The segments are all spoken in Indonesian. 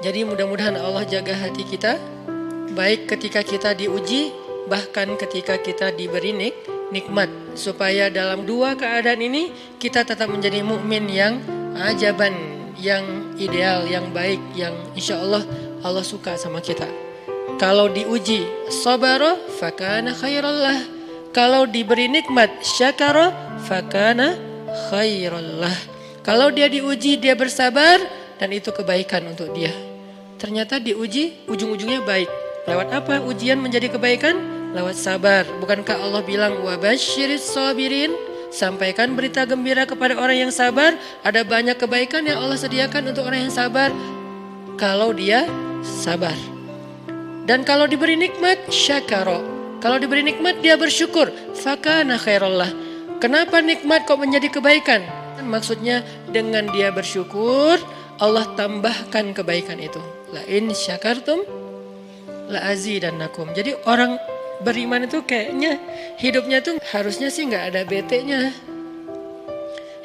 Jadi mudah-mudahan Allah jaga hati kita, baik ketika kita diuji, bahkan ketika kita diberi nikmat, supaya dalam dua keadaan ini kita tetap menjadi mukmin yang ajaban, yang ideal, yang baik, yang insya Allah Allah suka sama kita. Kalau diuji sabara fakana khairallah, kalau diberi nikmat syakara fakana khairallah. Kalau dia diuji dia bersabar dan itu kebaikan untuk dia. Ternyata diuji ujung-ujungnya baik. Lewat apa ujian menjadi kebaikan? Lewat sabar. Bukankah Allah bilang wabasyiris sabirin? Sampaikan berita gembira kepada orang yang sabar. Ada banyak kebaikan yang Allah sediakan untuk orang yang sabar kalau dia sabar. Dan kalau diberi nikmat syakara. Kalau diberi nikmat dia bersyukur. Fakana khairallah. Kenapa nikmat kok menjadi kebaikan? Maksudnya dengan dia bersyukur Allah tambahkan kebaikan itu. La in syakartum la azidannakum. Jadi orang beriman itu kayaknya hidupnya tuh harusnya sih nggak ada bete-nya.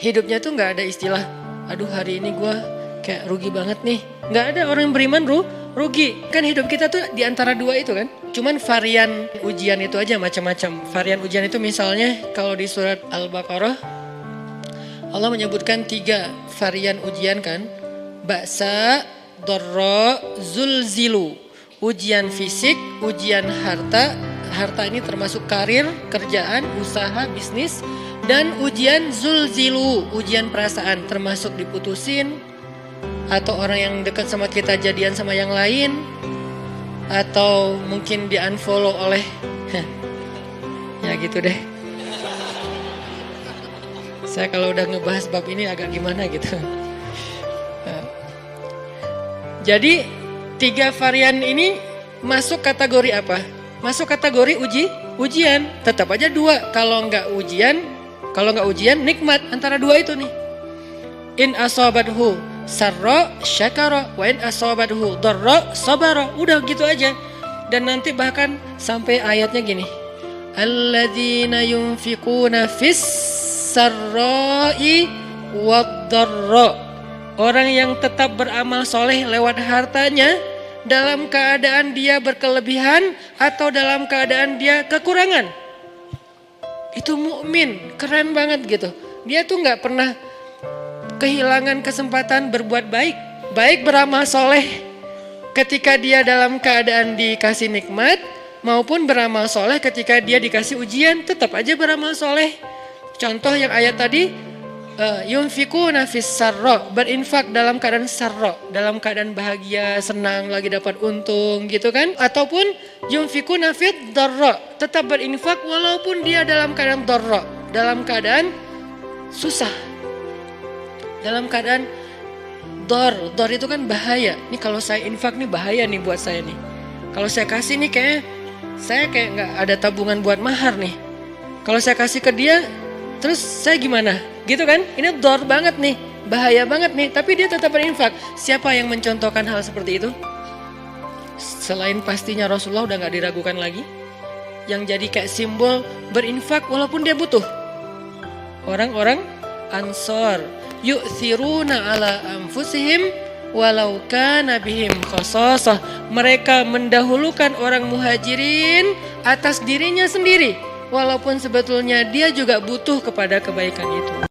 Hidupnya tuh nggak ada istilah, aduh hari ini gue kayak rugi banget nih. Nggak ada orang beriman rugi. Kan hidup kita tuh di antara dua itu kan. Cuman varian ujian itu aja macam-macam. Varian ujian itu misalnya kalau di surat Al-Baqarah Allah menyebutkan 3 varian ujian kan. Ba'sa, dharra, zulzilu. Ujian fisik, ujian harta. Harta ini termasuk karir, kerjaan, usaha, bisnis. Dan ujian zulzilu, ujian perasaan termasuk diputusin. Atau orang yang dekat sama kita jadian sama yang lain. Atau mungkin di unfollow oleh ya gitu deh. Saya kalau udah ngebahas bab ini agak gimana gitu. Jadi 3 varian ini masuk kategori apa? Masuk kategori ujian. Tetap aja 2. Kalau nggak ujian nikmat. Antara 2 itu nih. In asabathu sarra syakara wa in asabathu dharra sabara. Udah gitu aja. Dan nanti bahkan sampai ayatnya gini. Alladzina yunfiquna fis sarra'i wad dharra. Orang yang tetap beramal soleh lewat hartanya dalam keadaan dia berkelebihan atau dalam keadaan dia kekurangan. Itu mukmin, keren banget gitu. Dia tuh nggak pernah kehilangan kesempatan berbuat baik. Baik beramal soleh ketika dia dalam keadaan dikasih nikmat maupun beramal soleh ketika dia dikasih ujian, tetap aja beramal soleh. Contoh yang ayat tadi. Yunfikuna fis sarra, berinfak dalam keadaan sarra, dalam keadaan bahagia, senang, lagi dapat untung gitu kan. Ataupun yunfikuna fit dharra, tetap berinfak walaupun dia dalam keadaan dharra, dalam keadaan susah, dalam keadaan dor itu kan bahaya. Nih kalau saya infak nih bahaya nih buat saya nih. Kalau saya kasih nih saya kayak nggak ada tabungan buat mahar nih. Kalau saya kasih ke dia, terus saya gimana? Gitu kan? Ini dor banget nih, bahaya banget nih. Tapi dia tetap berinfak. Siapa yang mencontohkan hal seperti itu? Selain pastinya Rasulullah udah gak diragukan lagi. Yang jadi kayak simbol berinfak walaupun dia butuh. Orang-orang Ansor. Yu'thiruna ala anfusihim walau kana bihim khasasah. Mereka mendahulukan orang muhajirin atas dirinya sendiri. Walaupun sebetulnya dia juga butuh kepada kebaikan itu.